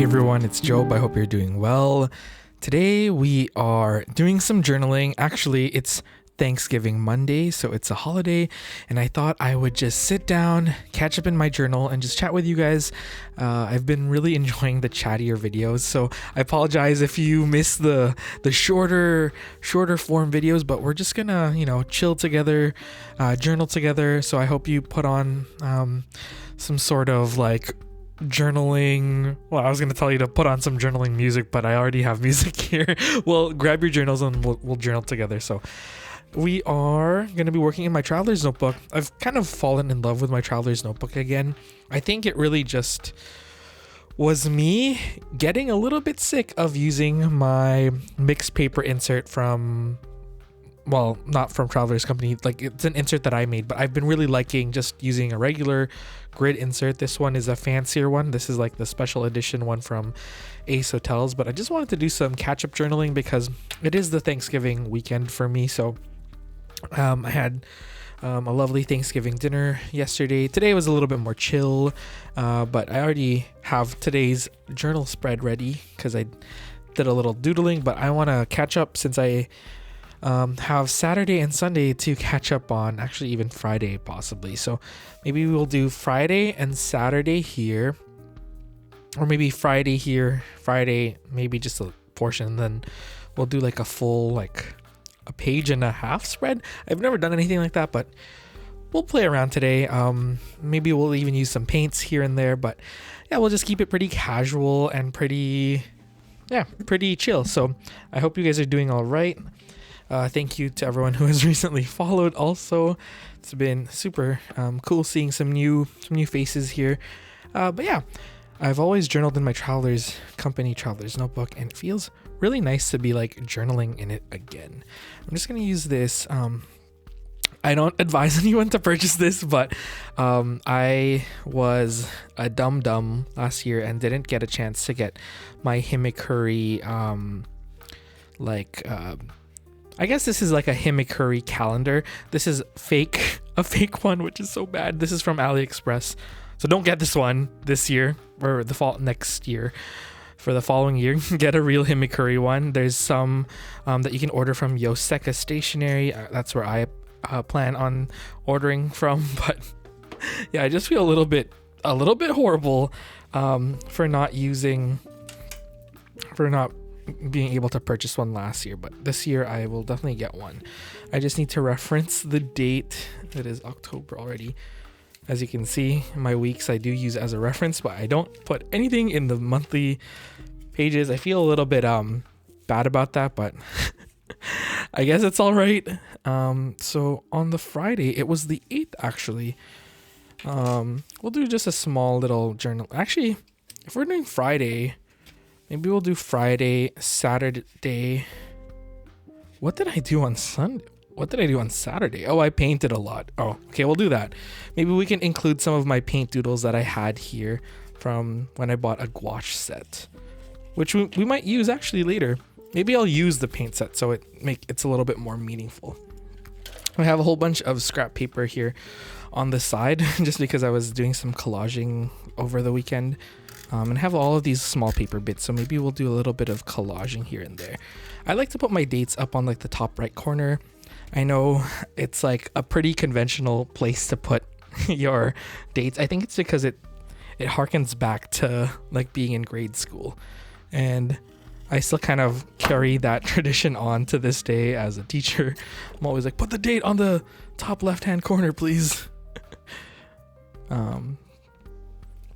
Hey everyone, it's Job. I hope you're doing well. Today we are doing some journaling. Actually, it's Thanksgiving Monday, so it's a holiday, and I thought I would just sit down, catch up in my journal, and just chat with you guys. I've been really enjoying the chattier videos, so I apologize if you missed the shorter form videos, but we're just gonna, chill together, journal together. So I hope you put on some sort of like journaling. Well, I was gonna tell you to put on some journaling music, but I already have music here. Well, grab your journals and we'll journal together. So we are going to be working in my traveler's notebook. I've kind of fallen in love with my traveler's notebook again. I think it really just was me getting a little bit sick of using my mixed paper insert from, well, not from Traveler's Company. Like, it's an insert that I made, but I've been really liking just using a regular grid insert. This one is a fancier one. This is like the special edition one from Ace Hotels, but I just wanted to do some catch-up journaling because it is the Thanksgiving weekend for me. So I had a lovely Thanksgiving dinner yesterday. Today was a little bit more chill, but I already have today's journal spread ready because I did a little doodling, but I want to catch up since I have Saturday and Sunday to catch up on, actually even Friday possibly. So maybe we'll do Friday and Saturday here, or maybe Friday here, Friday, maybe just a portion, then we'll do like a full, like a page and a half spread. I've never done anything like that, but we'll play around today. Maybe we'll even use some paints here and there, but yeah, we'll just keep it pretty casual and pretty chill. So I hope you guys are doing all right. Thank you to everyone who has recently followed also. It's been super cool seeing some new faces here. But yeah, I've always journaled in my traveler's notebook, and it feels really nice to be like journaling in it again. I'm just gonna use this. I don't advise anyone to purchase this, but I was a dum last year and didn't get a chance to get my Himikuri I guess this is like a Himikuri calendar. This is a fake one, which is so bad. This is from AliExpress. So don't get this one this year or next year. For the following year, get a real Himikuri one. There's some that you can order from Yoseka Stationery. That's where I plan on ordering from. But yeah, I just feel a little bit horrible for not being able to purchase one last year. But this year I will definitely get one. I just need to reference the date. It is October already. As you can see, my weeks I do use as a reference, but I don't put anything in the monthly pages. I feel a little bit bad about that, but I guess it's all right. So on the Friday, it was the 8th actually. We'll do just a small little journal. Actually, if we're doing Friday, maybe we'll do Friday, Saturday. What did I do on Sunday? What did I do on Saturday? Oh, I painted a lot. Oh, okay, we'll do that. Maybe we can include some of my paint doodles that I had here from when I bought a gouache set, which we might use actually later. Maybe I'll use the paint set so it's a little bit more meaningful. I have a whole bunch of scrap paper here on the side just because I was doing some collaging over the weekend. And have all of these small paper bits, so maybe we'll do a little bit of collaging here and there. I like to put my dates up on like the top right corner. I know it's like a pretty conventional place to put your dates. I think it's because it harkens back to like being in grade school, and I still kind of carry that tradition on to this day as a teacher. I'm always like, put the date on the top left-hand corner, please.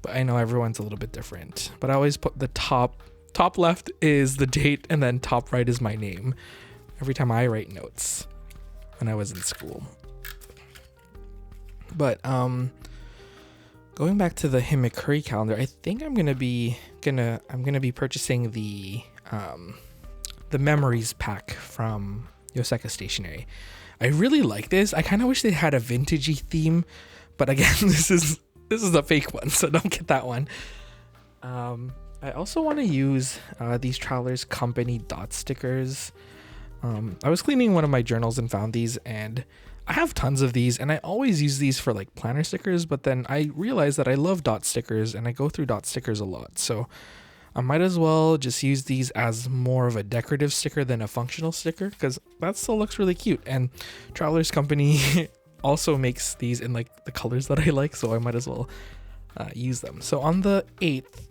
But I know everyone's a little bit different, but I always put the top left is the date, and then top right is my name every time I write notes when I was in school. But going back to the Himikuri calendar, I think I'm gonna be purchasing the memories pack from Yoseka Stationery. I really like this. I kind of wish they had a vintagey theme, but again, this is a fake one, so don't get that one. I also want to use these Travelers Company dot stickers. I was cleaning one of my journals and found these, and I have tons of these, and I always use these for like planner stickers, but then I realized that I love dot stickers and I go through dot stickers a lot. So I might as well just use these as more of a decorative sticker than a functional sticker, because that still looks really cute. And Travelers Company also makes these in like the colors that I like, so I might as well use them. So on the 8th,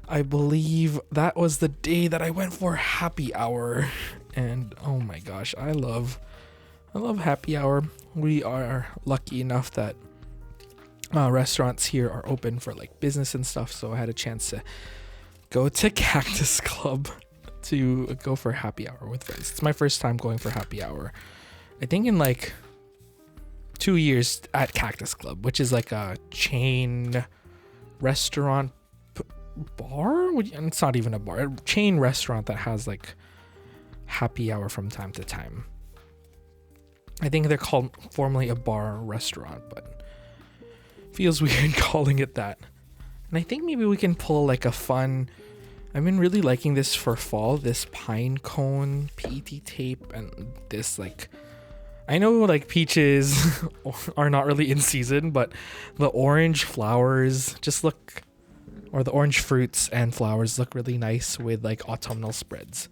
I believe that was the day that I went for happy hour, and oh my gosh, I love happy hour. We are lucky enough that restaurants here are open for like business and stuff, so I had a chance to go to Cactus Club to go for happy hour with friends. It's my first time going for happy hour, I think, in like 2 years at Cactus Club, which is like a chain restaurant bar. It's not even a bar, a chain restaurant that has like happy hour from time to time. I think they're called formerly a bar restaurant, but feels weird calling it that. And I think maybe we can pull like a fun, I've been really liking this for fall, this pine cone PET tape, and this like, I know like peaches are not really in season, but the orange flowers just look, or the orange fruits and flowers look really nice with like autumnal spreads.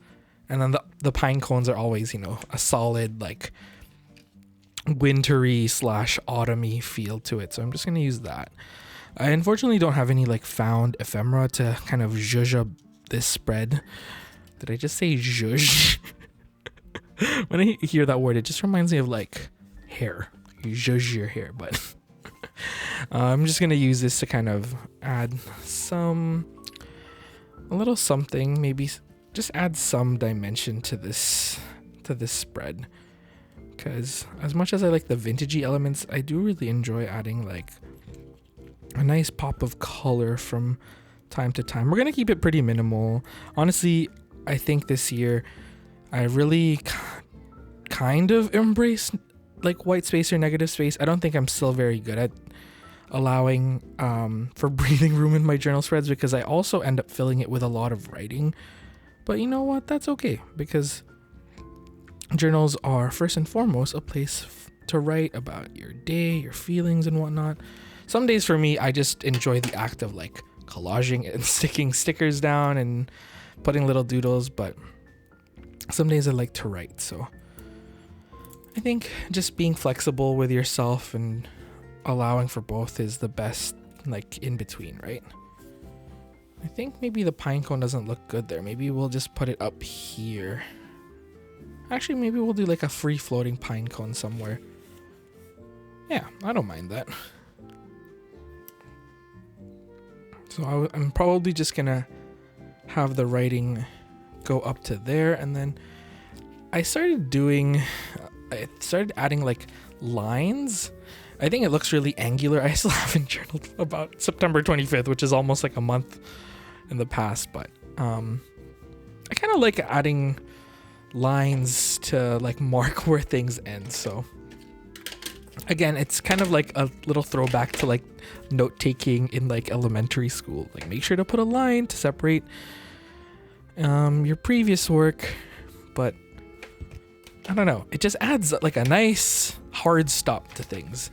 And then the pine cones are always, you know, a solid like wintry / autumny feel to it. So I'm just going to use that. I unfortunately don't have any like found ephemera to kind of zhuzh up this spread. Did I just say zhuzh? When I hear that word, it just reminds me of like hair. You zhuzh your hair, but I'm just going to use this to kind of add a little something, maybe just add some dimension to this spread. Because as much as I like the vintagey elements, I do really enjoy adding like a nice pop of color from time to time. We're going to keep it pretty minimal. Honestly, I think this year I really kind of embraced like white space or negative space. I don't think I'm still very good at allowing for breathing room in my journal spreads, because I also end up filling it with a lot of writing. But you know what? That's okay, because journals are first and foremost a place to write about your day, your feelings and whatnot. Some days for me, I just enjoy the act of like collaging and sticking stickers down and putting little doodles, but some days I like to write. So I think just being flexible with yourself and allowing for both is the best, like in between, right? I think maybe the pine cone doesn't look good there. Maybe we'll just put it up here. Actually, maybe we'll do like a free floating pine cone somewhere. Yeah, I don't mind that. So I'm probably just gonna have the writing go up to there, and then I started adding like lines. I think it looks really angular. I still haven't journaled about September 25th, which is almost like a month in the past, but I kind of like adding lines to like mark where things end. So again, it's kind of like a little throwback to like note taking in like elementary school. Like make sure to put a line to separate your previous work, but I don't know, it just adds like a nice hard stop to things.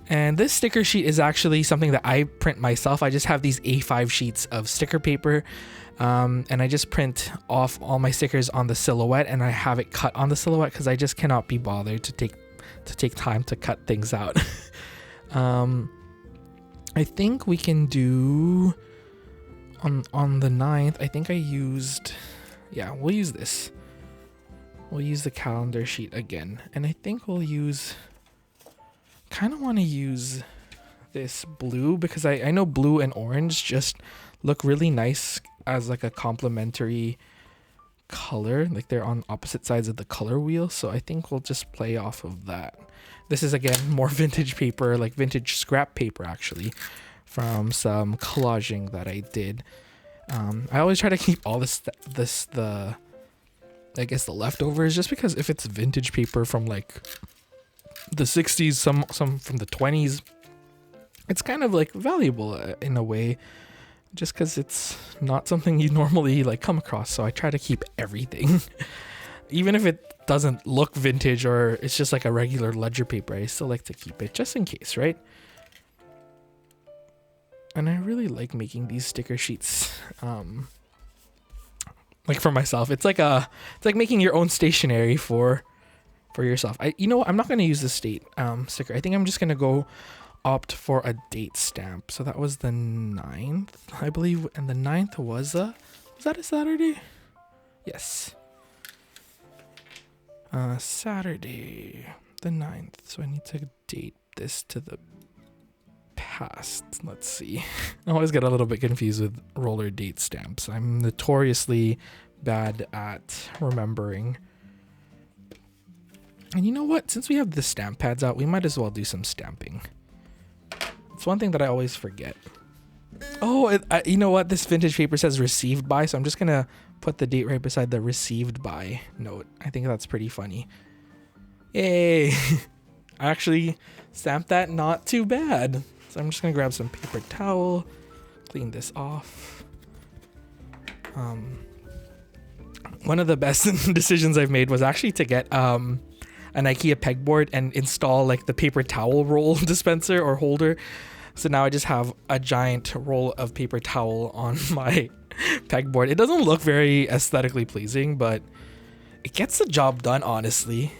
And this sticker sheet is actually something that I print myself. I just have these A5 sheets of sticker paper, and I just print off all my stickers on the silhouette, and I have it cut on the silhouette because I just cannot be bothered to take time to cut things out. I think we can do on the 9th. I think I used, yeah, we'll use this. We'll use the calendar sheet again, and I think we'll use, kind of want to use this blue, because I know blue and orange just look really nice as like a complementary color, like they're on opposite sides of the color wheel. So I think we'll just play off of that. This is again more vintage paper, like vintage scrap paper actually, from some collaging that I did. I always try to keep all the I guess the leftovers, just because if it's vintage paper from like the 60s, some from the 20s, it's kind of like valuable in a way, just because it's not something you normally like come across. So I try to keep everything. Even if it doesn't look vintage or it's just like a regular ledger paper, I still like to keep it just in case, right? And I really like making these sticker sheets. Like for myself, it's like making your own stationery for yourself. You know what? I'm not gonna use the state sticker. I think I'm just gonna go opt for a date stamp. So that was the 9th, I believe, and the 9th was that a Saturday? Yes. Saturday, the 9th. So I need to date this to the past. Let's see. I always get a little bit confused with roller date stamps. I'm notoriously bad at remembering. And you know what? Since we have the stamp pads out, we might as well do some stamping. It's one thing that I always forget. Oh, you know what? This vintage paper says received by, so I'm just gonna put the date right beside the received by note. I think that's pretty funny. Yay! I actually stamped that not too bad. So I'm just gonna grab some paper towel, clean this off. One of the best decisions I've made was actually to get an IKEA pegboard and install like the paper towel roll dispenser or holder. So now I just have a giant roll of paper towel on my pegboard. It doesn't look very aesthetically pleasing, but it gets the job done, honestly.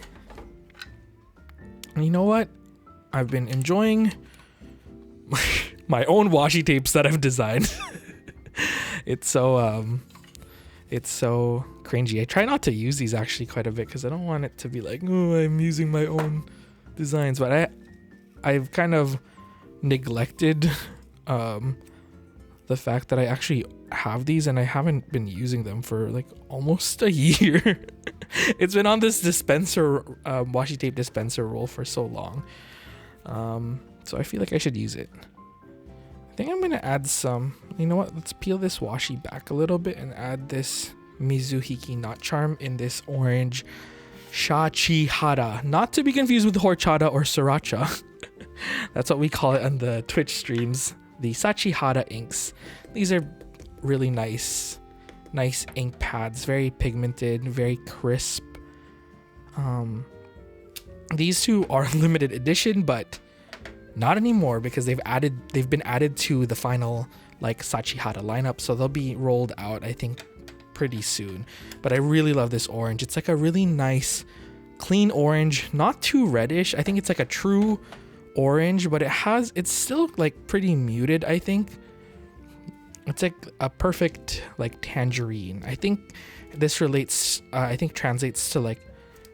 And you know what? I've been enjoying my own washi tapes that I've designed. It's so cringy. I try not to use these actually quite a bit because I don't want it to be like, oh, I'm using my own designs. But I've kind of neglected the fact that I actually have these and I haven't been using them for like almost a year. It's been on this dispenser washi tape dispenser roll for so long. So I feel like I should use it. I think I'm gonna add some, you know what, let's peel this washi back a little bit and add this Mizuhiki knot charm in this orange Shachihara, not to be confused with horchata or sriracha. That's what we call it on the Twitch streams, the Sachihara inks. These are really nice ink pads, very pigmented, very crisp. These two are limited edition, but not anymore because they've been added to the final like Sachihara lineup, so they'll be rolled out I think pretty soon. But I really love this orange. It's like a really nice clean orange, not too reddish. I think it's like a true orange, but it's still like pretty muted. I think it's like a perfect like tangerine. I think this translates to like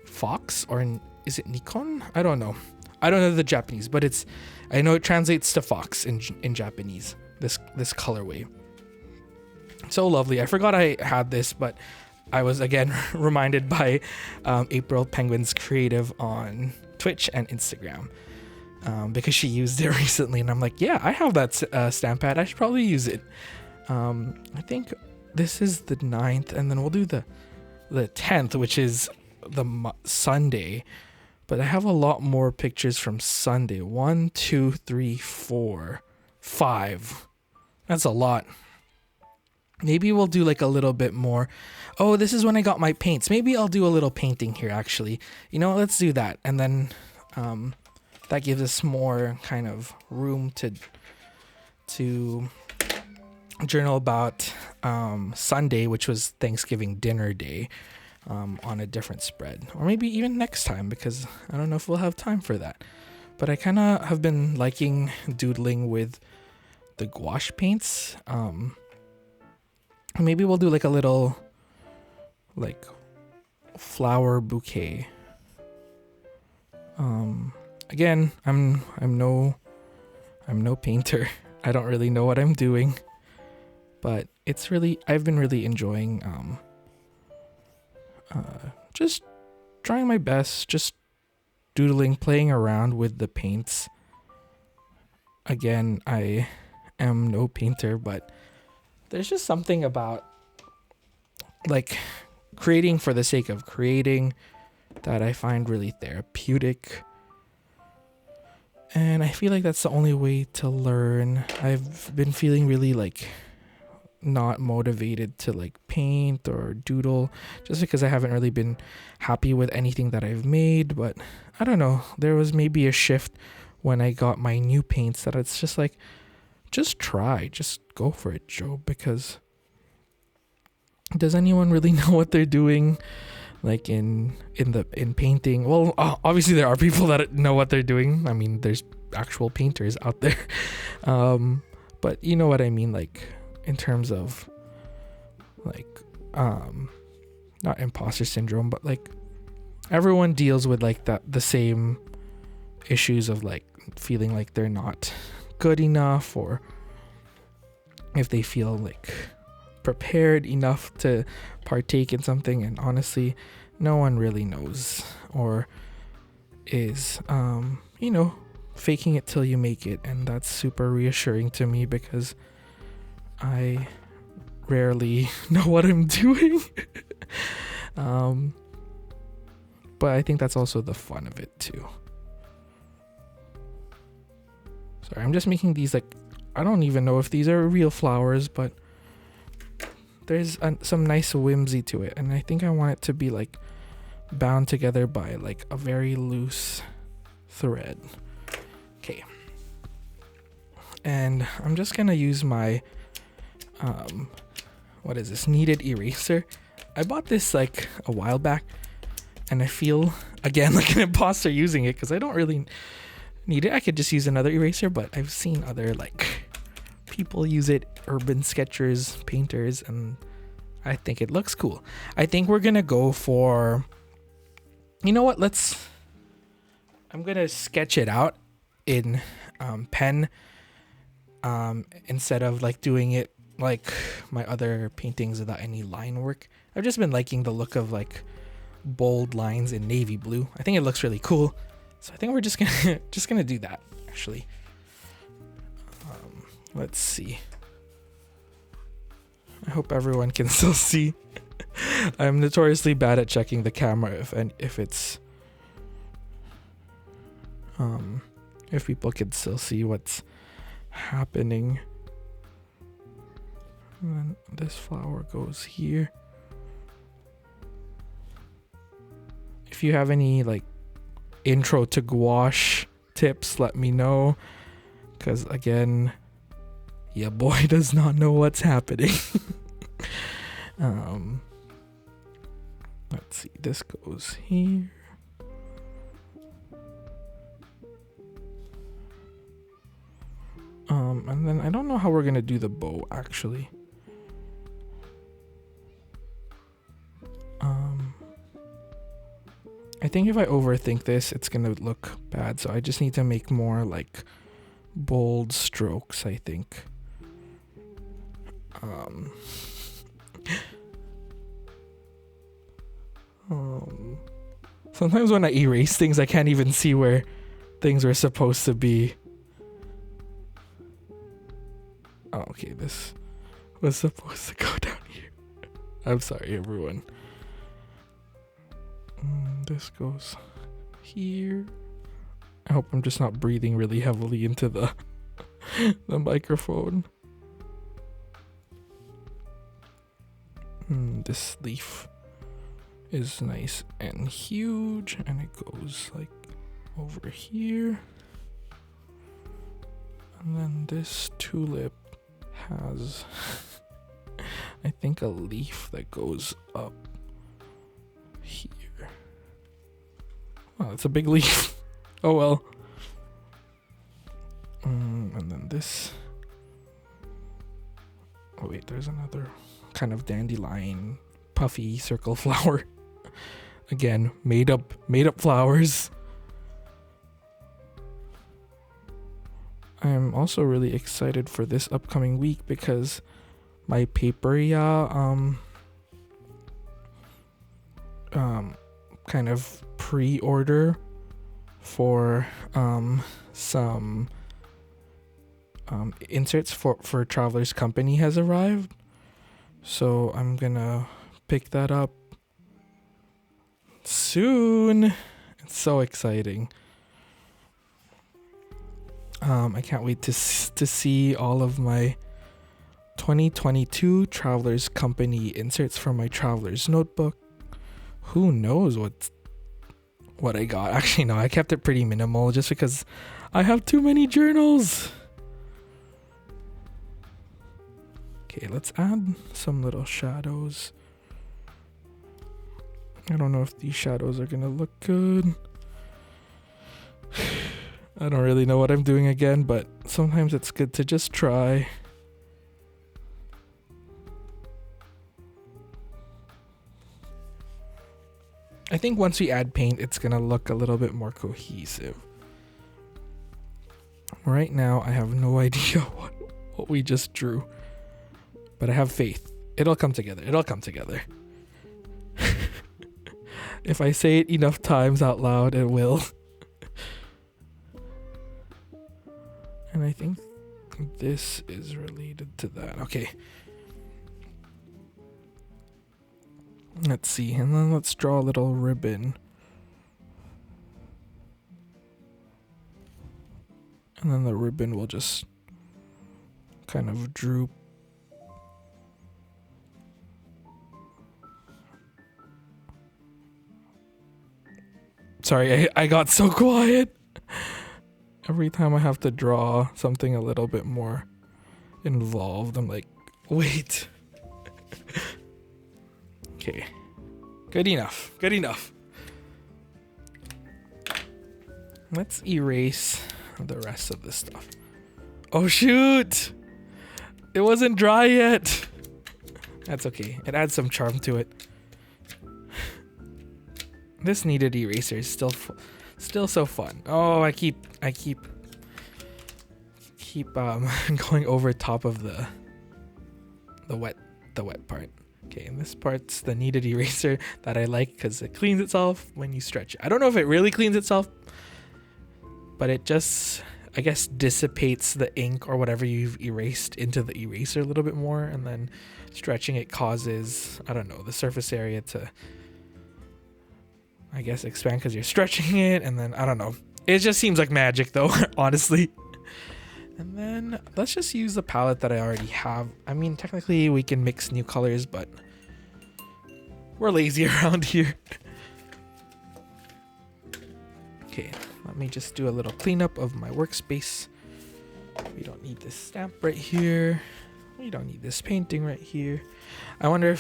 fox, or is it Nikon? I don't know the Japanese, but I know it translates to fox in Japanese, this colorway. So lovely. I forgot I had this, but I was again reminded by April Penguin's Creative on Twitch and Instagram, because she used it recently, and I'm like, yeah, I have that stamp pad. I should probably use it. I think this is the 9th, and then we'll do the 10th, which is the Sunday. But I have a lot more pictures from Sunday. 1, 2, 3, 4, 5. That's a lot. Maybe we'll do like a little bit more. Oh, this is when I got my paints. Maybe I'll do a little painting here, actually. You know, let's do that. And then that gives us more kind of room to journal about Sunday, which was Thanksgiving dinner day, on a different spread. Or maybe even next time, because I don't know if we'll have time for that. But I kind of have been liking doodling with the gouache paints. Maybe we'll do like a little like flower bouquet. Again, I'm no painter. I don't really know what I'm doing, but I've been really enjoying just trying my best, just doodling, playing around with the paints. Again, I am no painter, but there's just something about like creating for the sake of creating that I find really therapeutic. And I feel like that's the only way to learn. I've been feeling really like not motivated to like paint or doodle just because I haven't really been happy with anything that I've made. But I don't know, there was maybe a shift when I got my new paints that it's just like just try. Just go for it, Joe, because does anyone really know what they're doing? Like in painting? Well, obviously there are people that know what they're doing. I mean, there's actual painters out there. But you know what I mean, like in terms of like not imposter syndrome, but like everyone deals with like the same issues of like feeling like they're not good enough, or if they feel like prepared enough to partake in something. And honestly, no one really knows, or is faking it till you make it. And that's super reassuring to me, because I rarely know what I'm doing. But I think that's also the fun of it too. Sorry, I'm just making these, like, I don't even know if these are real flowers, but there's some nice whimsy to it, and I think I want it to be like bound together by like a very loose thread. Okay, and I'm just gonna use my what is this, kneaded eraser. I bought this like a while back, and I feel again like an imposter using it because I don't really need it. I could just use another eraser, but I've seen other like people use it, urban sketchers, painters, and I think it looks cool. I think we're gonna go for, you know what, I'm gonna sketch it out in pen instead of like doing it like my other paintings without any line work. I've just been liking the look of like bold lines in navy blue. I think it looks really cool, so I think we're just gonna do that actually. Let's see. I hope everyone can still see. I'm notoriously bad at checking the camera if it's if people can still see what's happening. And then this flower goes here. If you have any like intro to gouache tips, let me know, because again, yeah, boy does not know what's happening. Let's see, this goes here. And then I don't know how we're gonna do the bow actually. I think if I overthink this, it's gonna look bad, so I just need to make more like bold strokes, I think. Sometimes when I erase things, I can't even see where things were supposed to be. Oh, okay, this was supposed to go down here. I'm sorry, everyone. This goes here. I hope I'm just not breathing really heavily into the microphone. This leaf is nice and huge, and it goes like over here. And then this tulip has I think a leaf that goes up here. Oh, it's a big leaf. Oh well. And then this. Oh wait, there's another kind of dandelion puffy circle flower. Again, made up flowers. I'm also really excited for this upcoming week because my paperia kind of pre-order for some inserts for Traveler's Company has arrived. So I'm gonna pick that up soon. It's so exciting. I can't wait to see all of my 2022 Traveler's Company inserts for my Traveler's Notebook. Who knows what I got? Actually, no, I kept it pretty minimal just because I have too many journals. Okay, let's add some little shadows. I don't know if these shadows are gonna look good. I don't really know what I'm doing again, but sometimes it's good to just try. I think once we add paint, it's gonna look a little bit more cohesive. Right now, I have no idea what we just drew, but I have faith. It'll come together. It'll come together. If I say it enough times out loud, it will. And I think this is related to that. Okay. Let's see, and then let's draw a little ribbon. And then the ribbon will just kind of droop. Sorry, I got so quiet. Every time I have to draw something a little bit more involved, I'm like, wait. Okay. Good enough. Good enough. Let's erase the rest of this stuff. Oh, shoot. It wasn't dry yet. That's okay. It adds some charm to it. This kneaded eraser is still so fun. Oh, I keep going over top of the wet part. Okay, and this part's the kneaded eraser that I like because it cleans itself when you stretch it. I don't know if it really cleans itself, but it just, I guess, dissipates the ink or whatever you've erased into the eraser a little bit more, and then stretching it causes, I don't know, the surface area to, I guess, expand because you're stretching it, and then, I don't know. It just seems like magic though, honestly. And then let's just use the palette that I already have. I mean, technically we can mix new colors, but we're lazy around here. Okay, let me just do a little cleanup of my workspace. We don't need this stamp right here. We don't need this painting right here. I wonder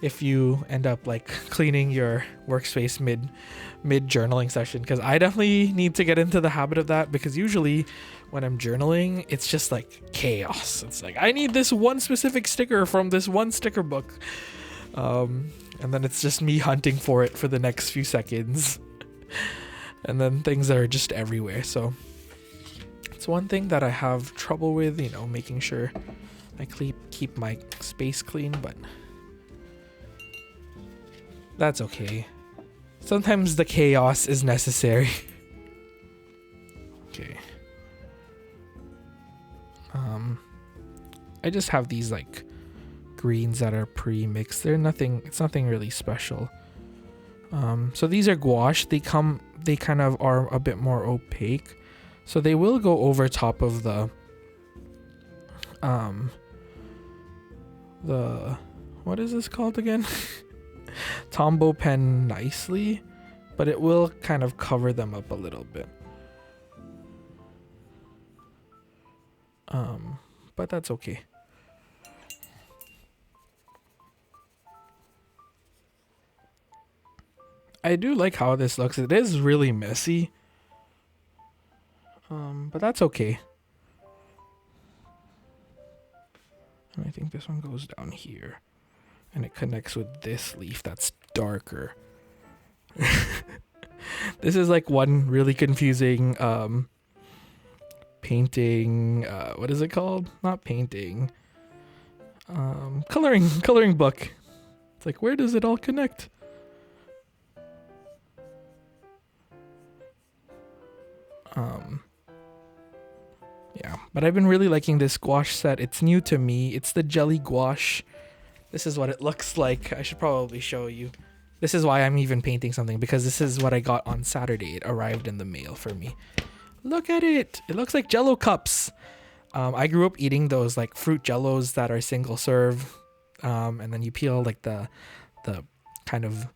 if you end up like cleaning your workspace mid journaling session, because I definitely need to get into the habit of that, because usually when I'm journaling, it's just like chaos. It's like, I need this one specific sticker from this one sticker book. And then it's just me hunting for it for the next few seconds. And then things are just everywhere. So it's one thing that I have trouble with, you know, making sure I keep my space clean, but that's okay. Sometimes the chaos is necessary. Okay. I just have these like greens that are pre-mixed. It's nothing really special. So these are gouache. They kind of are a bit more opaque. So they will go over top of the what is this called again? Tombow pen nicely, but it will kind of cover them up a little bit. But that's okay. I do like how this looks. It is really messy. But that's okay. And I think this one goes down here. And it connects with this leaf that's darker. This is like one really confusing painting, what is it called? Not painting. Coloring book. It's like, where does it all connect? Yeah, but I've been really liking this gouache set. It's new to me. It's the jelly gouache. This is what it looks like. I should probably show you. This is why I'm even painting something, because this is what I got on Saturday. It arrived in the mail for me. Look at it. It looks like Jello cups. I grew up eating those like fruit Jellos that are single serve. And then you peel like the kind of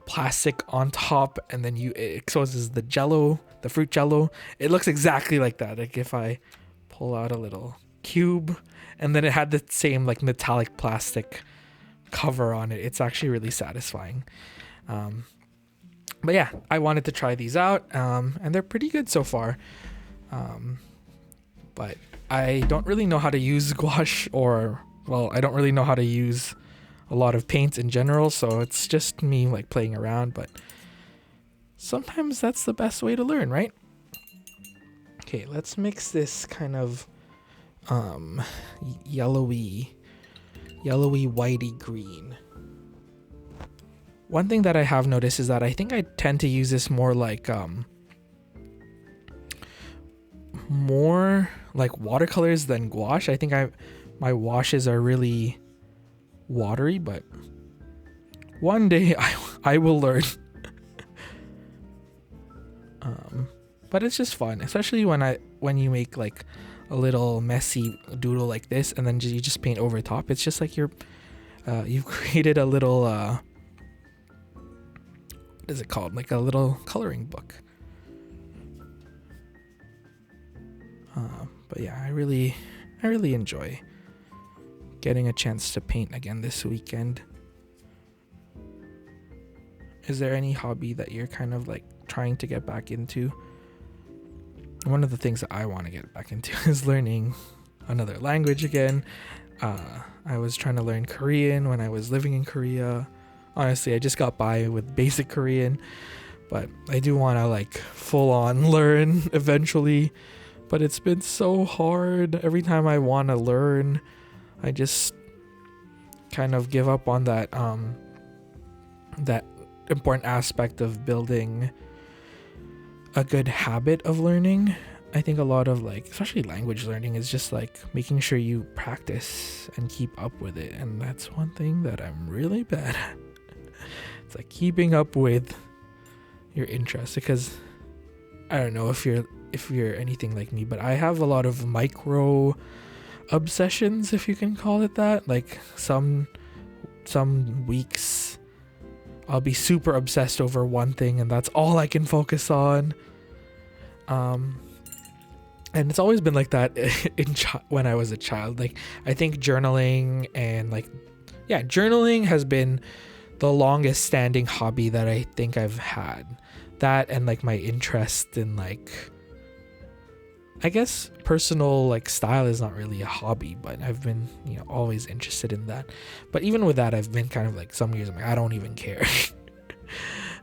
plastic on top, and then it exposes the Jello, the fruit Jello. It looks exactly like that. Like if I pull out a little cube and then it had the same like metallic plastic cover on it. It's actually really satisfying. But yeah, I wanted to try these out, and they're pretty good so far. But I don't really know how to use gouache, I don't really know how to use a lot of paints in general, so it's just me like playing around, but sometimes that's the best way to learn, right? Okay, let's mix this kind of yellowy whitey green. One thing that I have noticed is that I think I tend to use this more like watercolors than gouache. I think my washes are really watery, but one day I will learn. But it's just fun, especially when you make like a little messy doodle like this, and then you just paint over top. It's just like you've created a little what is it called? Like a little coloring book. But yeah, I really enjoy getting a chance to paint again this weekend. Is there any hobby that you're kind of like trying to get back into? One of the things that I want to get back into is learning another language again. I was trying to learn Korean when I was living in Korea. Honestly, I just got by with basic Korean, but I do want to like full on learn eventually. But it's been so hard. Every time I want to learn, I just kind of give up on that that important aspect of building a good habit of learning. I think a lot of like, especially language learning, is just like making sure you practice and keep up with it. And that's one thing that I'm really bad at. It's like keeping up with your interests, because I don't know if you're anything like me, but I have a lot of micro obsessions, if you can call it that. Like some weeks I'll be super obsessed over one thing, and that's all I can focus on. And it's always been like that when I was a child. Like I think journaling has been the longest standing hobby that I think I've had. That and like my interest in like, I guess personal like style is not really a hobby, but I've been, always interested in that. But even with that, I've been kind of like, some years I'm like, I don't even care.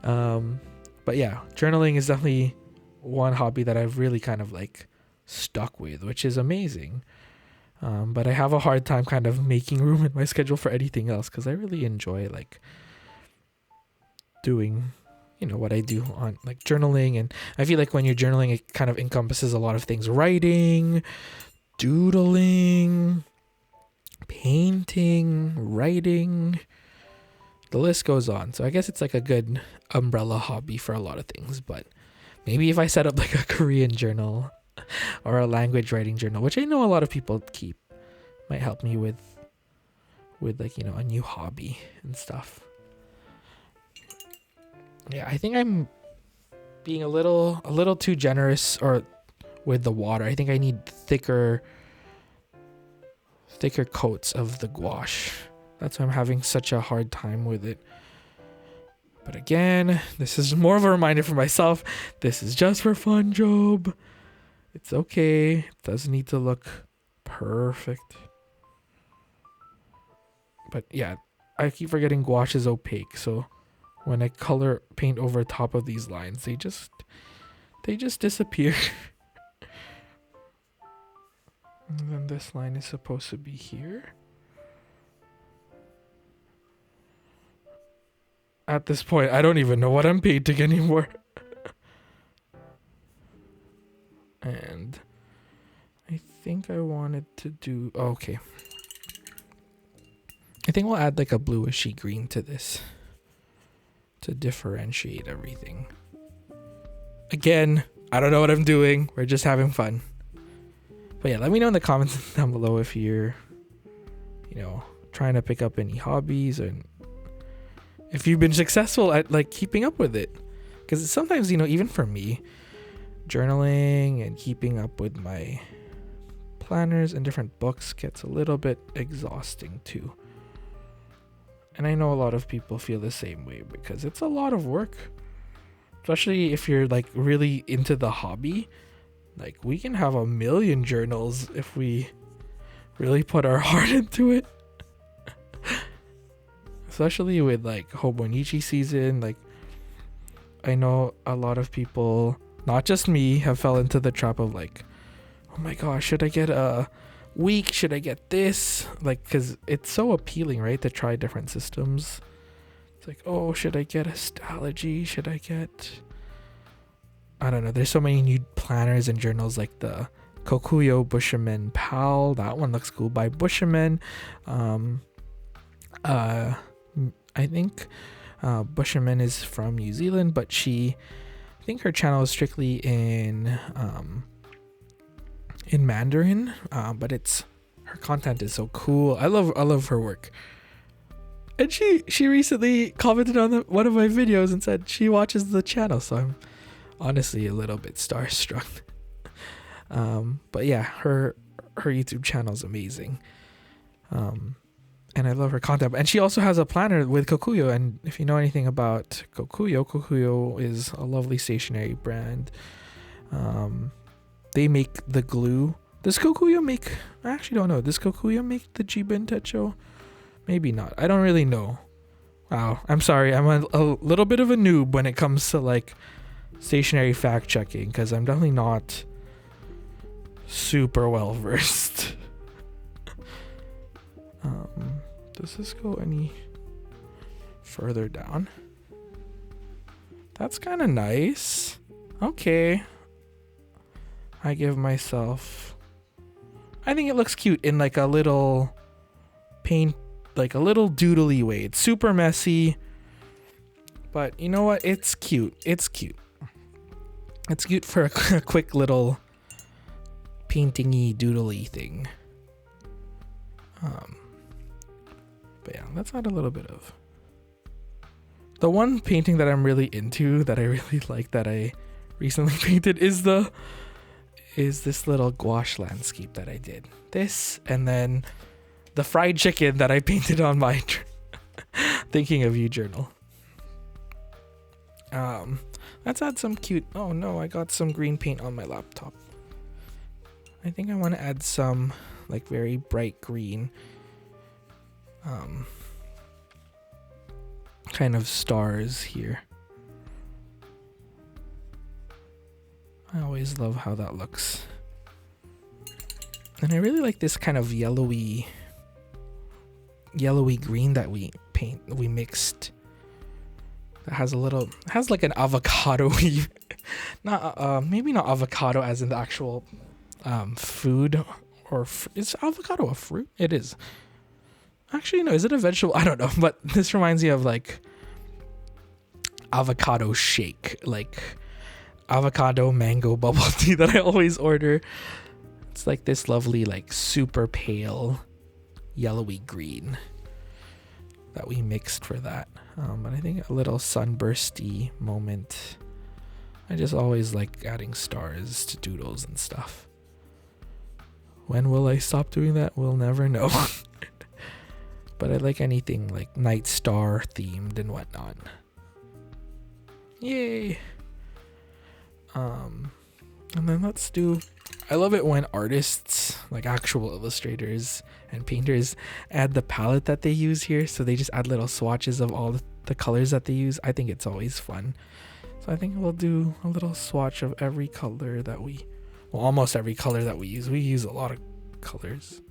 But yeah, journaling is definitely one hobby that I've really kind of like stuck with, which is amazing. But I have a hard time kind of making room in my schedule for anything else, because I really enjoy like doing what I do on like journaling. And I feel like when you're journaling, it kind of encompasses a lot of things: writing, doodling, painting, writing, the list goes on. So I guess it's like a good umbrella hobby for a lot of things. But maybe if I set up like a Korean journal or a language writing journal, which I know a lot of people keep, might help me with like, a new hobby and stuff. Yeah, I think I'm being a little too generous with the water. I think I need thicker coats of the gouache. That's why I'm having such a hard time with it. But again, this is more of a reminder for myself. This is just for fun, Job. It's okay. It doesn't need to look perfect. But yeah, I keep forgetting gouache is opaque, so when I paint over top of these lines, they just disappear. And then this line is supposed to be here. At this point, I don't even know what I'm painting anymore. And I think I wanted to do... Oh, okay. I think we'll add like a bluishy green to this to differentiate everything. Again, I don't know what I'm doing. We're just having fun. But yeah, let me know in the comments down below if you're, trying to pick up any hobbies, and if you've been successful at like keeping up with it. Because sometimes, even for me, journaling and keeping up with my planners and different books gets a little bit exhausting too. And I know a lot of people feel the same way because it's a lot of work. Especially if you're like really into the hobby. Like we can have 1,000,000 journals if we really put our heart into it. Especially with like Hobonichi season. Like I know a lot of people, not just me, have fell into the trap of like, oh my gosh, should I get a week? Should I get this? Like, because it's so appealing, right? To try different systems. It's like, oh, should I get astrology? Should I get... I don't know. There's so many new planners and journals like the Kokuyo Busherman Pal. That one looks cool by Busherman. I think Busherman is from New Zealand, but I think her channel is strictly in Mandarin, but her content is so cool. I love her work. And she recently commented on one of my videos and said she watches the channel, so I'm honestly a little bit starstruck. But yeah, her YouTube channel is amazing. And I love her content. And she also has a planner with Kokuyo, and if you know anything about Kokuyo is a lovely stationery brand. They make the glue. Does Kokuyo make... I actually don't know. Does Kokuyo make the Jiben Techo? Maybe not. I don't really know. Wow. I'm sorry. I'm a little bit of a noob when it comes to like stationery fact checking, because I'm definitely not super well versed. Does this go any further down? That's kind of nice. Okay. I give myself... I think it looks cute in like a little paint, like a little doodly way. It's super messy, but you know what? It's cute. It's cute. It's cute for a quick little paintingy doodly thing. But yeah, let's add a little bit of... The one painting that I'm really into, that I really like, that I recently painted is this little gouache landscape that I did. This, and then the fried chicken that I painted on my Thinking of You journal. Let's add some cute... Oh no, I got some green paint on my laptop. I think I want to add some like very bright green kind of stars here. I always love how that looks. And I really like this kind of yellowy green that we mixed. That has like an avocado maybe not avocado as in the actual food, or is avocado a fruit? It is. Actually, no, is it a vegetable? I don't know, but this reminds me of like avocado shake, like avocado mango bubble tea that I always order. It's like this lovely, like super pale yellowy green that we mixed for that. But I think a little sunbursty moment. I just always like adding stars to doodles and stuff. When will I stop doing that? We'll never know. But I like anything like night star themed and whatnot. Yay! And then let's do... I love it when artists, like actual illustrators and painters, add the palette that they use here. So they just add little swatches of all the colors that they use. I think it's always fun. So I think we'll do a little swatch of every color that well, almost every color that we use. We use a lot of colors.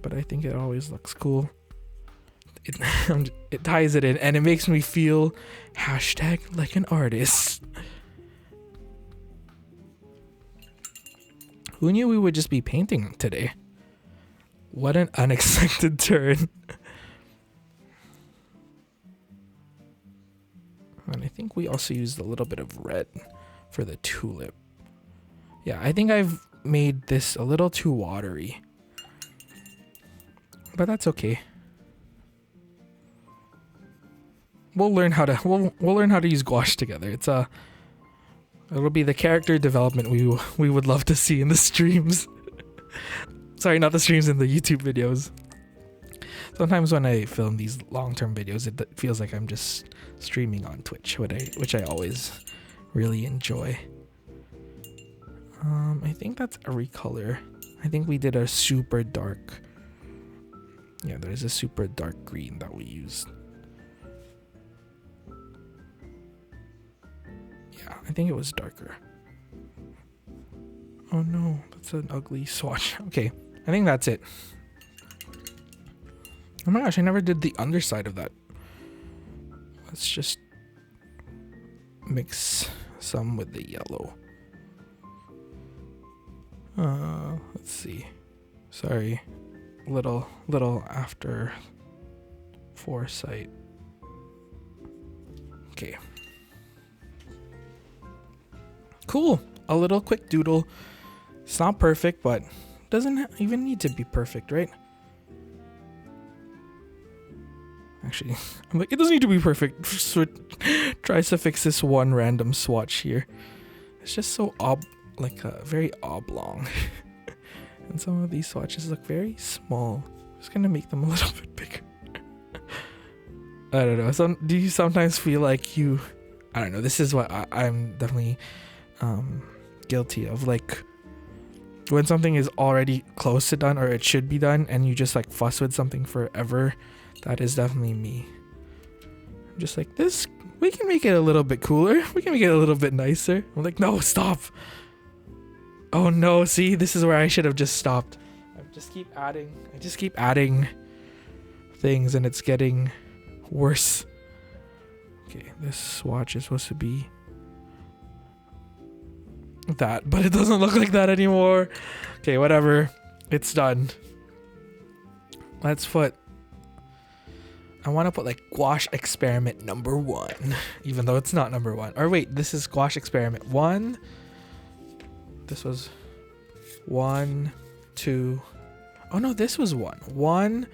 But I think it always looks cool. It ties it in, and it makes me feel hashtag like an artist. Who knew we would just be painting today? What an unexpected turn. And I think we also used a little bit of red for the tulip. Yeah, I think I've made this a little too watery. But that's okay. We'll learn how to use gouache together. It's It'll be the character development we would love to see in the streams. Sorry, not the streams, in the YouTube videos. Sometimes when I film these long-term videos, it feels like I'm just streaming on Twitch, which I always really enjoy. I think that's every color. I think we did a super dark. Yeah, there's a super dark green that we used. Yeah, I think it was darker. Oh no, that's an ugly swatch. Okay, I think that's it. Oh my gosh, I never did the underside of that. Let's just mix some with the yellow. Let's see. Sorry, little after foresight. Okay. Cool. A little quick doodle. It's not perfect, but doesn't even need to be perfect, right? Actually, I'm like, it doesn't need to be perfect. So it tries to fix this one random swatch here. It's just so very oblong. And some of these swatches look very small. I'm just gonna make them a little bit bigger. I don't know. Do you sometimes feel like I don't know. This is what I'm definitely guilty of. Like when something is already close to done or it should be done and you just like fuss with something forever. That is definitely me. I'm just like, this, we can make it a little bit cooler. We can make it a little bit nicer. I'm like, no, stop. Oh no, see, this is where I should have just stopped. I just keep adding things and it's getting worse. Okay, this swatch is supposed to be that, but it doesn't look like that anymore. Okay, whatever. It's done. Let's put, I want to put like gouache experiment number 1, even though it's not number 1. Or wait, this is gouache experiment 1. This was 1, 2. Oh no, this was 1. 1,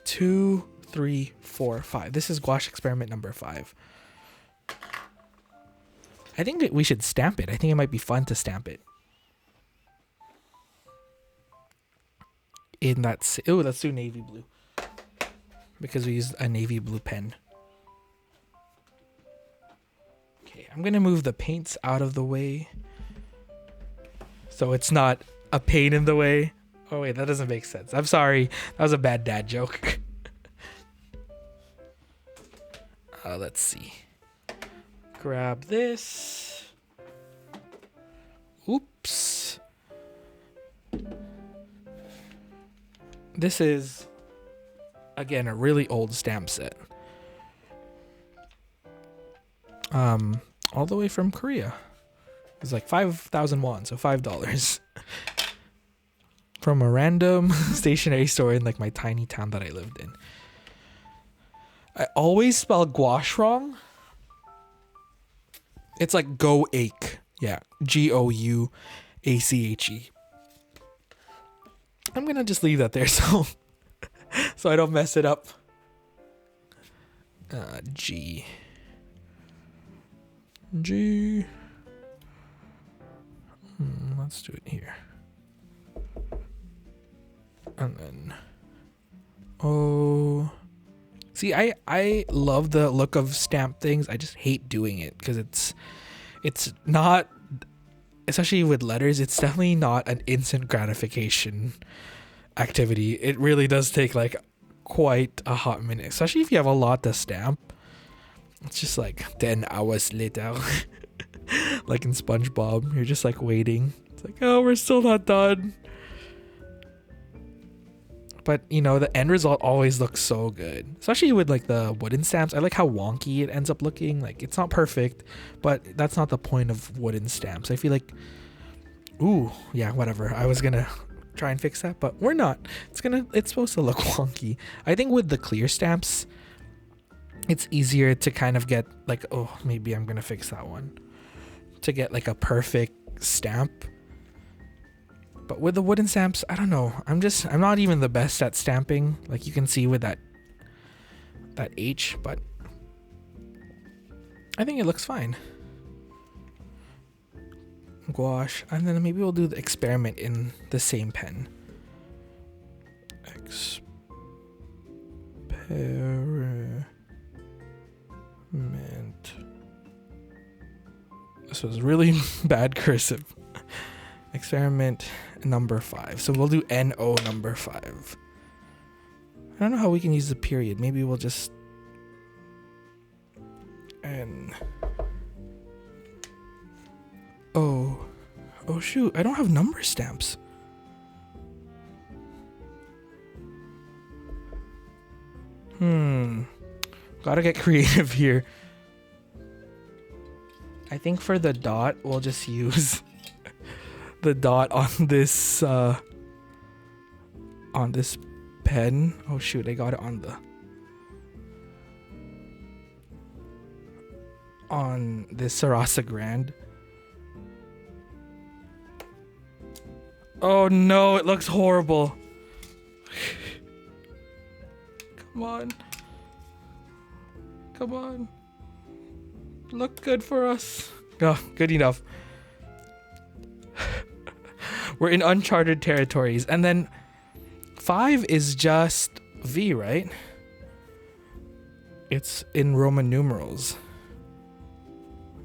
2, 3, 4, 5. This is gouache experiment number 5. I think that we should stamp it. I think it might be fun to stamp it. In that, oh, let's do navy blue. Because we used a navy blue pen. Okay, I'm gonna move the paints out of the way. So it's not a pain in the way. Oh wait, that doesn't make sense. I'm sorry. That was a bad dad joke. Let's see. Grab this. Oops. This is, again, a really old stamp set. All the way from Korea. It's like 5,000 won, so $5. From a random stationery store in like my tiny town that I lived in. I always spell gouache wrong. It's like go ache. Yeah, Gouache. I'm gonna just leave that there so I don't mess it up. G. Let's do it here. And then O. See, I love the look of stamp things. I just hate doing it because it's not, especially with letters, it's definitely not an instant gratification activity. It really does take like quite a hot minute, especially if you have a lot to stamp. It's just like 10 hours later. Like in SpongeBob, you're just like waiting. It's like, oh, we're still not done. But, you know, the end result always looks so good. Especially with, like, the wooden stamps. I like how wonky it ends up looking. Like, it's not perfect, but that's not the point of wooden stamps. I feel like, ooh, yeah, whatever. I was gonna try and fix that, but we're not. It's supposed to look wonky. I think with the clear stamps, it's easier to kind of get, like, oh, maybe I'm gonna fix that one. To get, like, a perfect stamp. But with the wooden stamps, I don't know. I'm not even the best at stamping. Like you can see with that H, but I think it looks fine. gouache, and then maybe we'll do the experiment in the same pen. Experiment. This was really bad cursive. Experiment number 5. So we'll do NO number 5. I don't know how we can use the period. Maybe we'll just N. Oh shoot, I don't have number stamps. Gotta get creative here. I think for the dot, we'll just use the dot on this pen. Oh shoot, I got it on this Sarasa Grand. Oh no, it looks horrible. Come on. Come on. Look good for us. Oh, good enough. We're in uncharted territories. And then 5 is just V, right? It's in Roman numerals.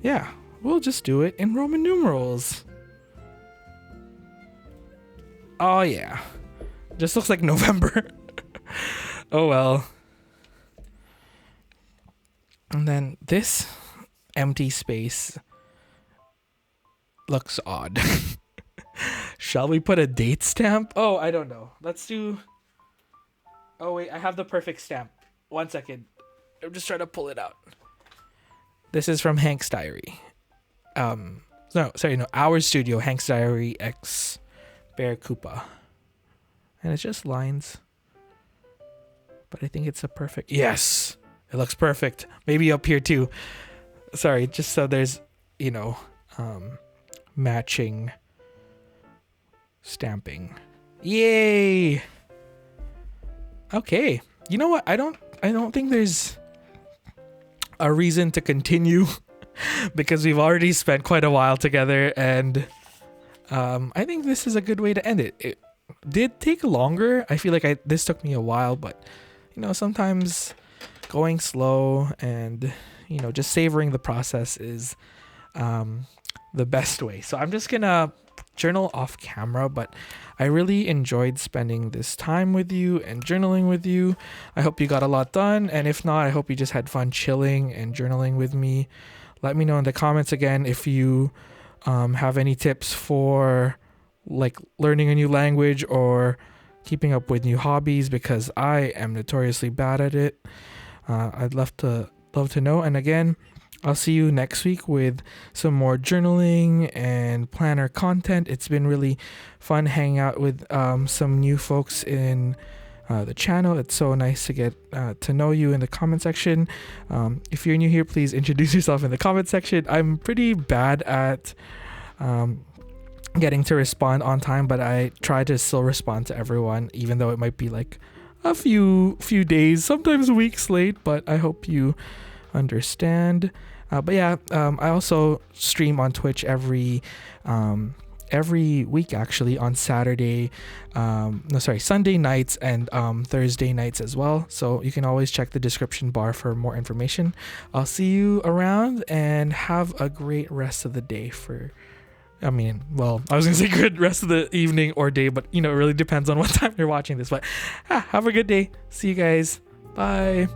Yeah, we'll just do it in Roman numerals. Oh yeah. Just looks like November. Oh well. And then this empty space looks odd. Shall we put a date stamp? Oh, I don't know. Let's do... Oh wait, I have the perfect stamp. 1 second. I'm just trying to pull it out. This is from Hank's Diary. Our studio, Hank's Diary X Bear Koopa. And it's just lines. But I think it's a perfect... Yes! It looks perfect. Maybe up here too. Sorry, just so there's, matching stamping. Yay! Okay. You know what? I don't think there's a reason to continue because we've already spent quite a while together, and I think this is a good way to end it. It did take longer. I feel like this took me a while, but sometimes going slow and just savoring the process is the best way. So I'm just gonna journal off camera, but I really enjoyed spending this time with you and journaling with you. I hope you got a lot done, and if not, I hope you just had fun chilling and journaling with me. Let me know in the comments again if you have any tips for like learning a new language or keeping up with new hobbies, because I am notoriously bad at it. I'd love to know. And again, I'll see you next week with some more journaling and planner content. It's been really fun hanging out with some new folks in the channel. It's so nice to get to know you in the comment section. If you're new here, please introduce yourself in the comment section. I'm pretty bad at getting to respond on time, but I try to still respond to everyone, even though it might be like a few days, sometimes weeks late, but I hope you understand. But yeah, I also stream on Twitch every week, actually, on Sunday nights and Thursday nights as well. So you can always check the description bar for more information. I'll see you around, and have a great rest of the day I was gonna say good rest of the evening or day, but it really depends on what time you're watching this. But have a good day. See you guys. Bye.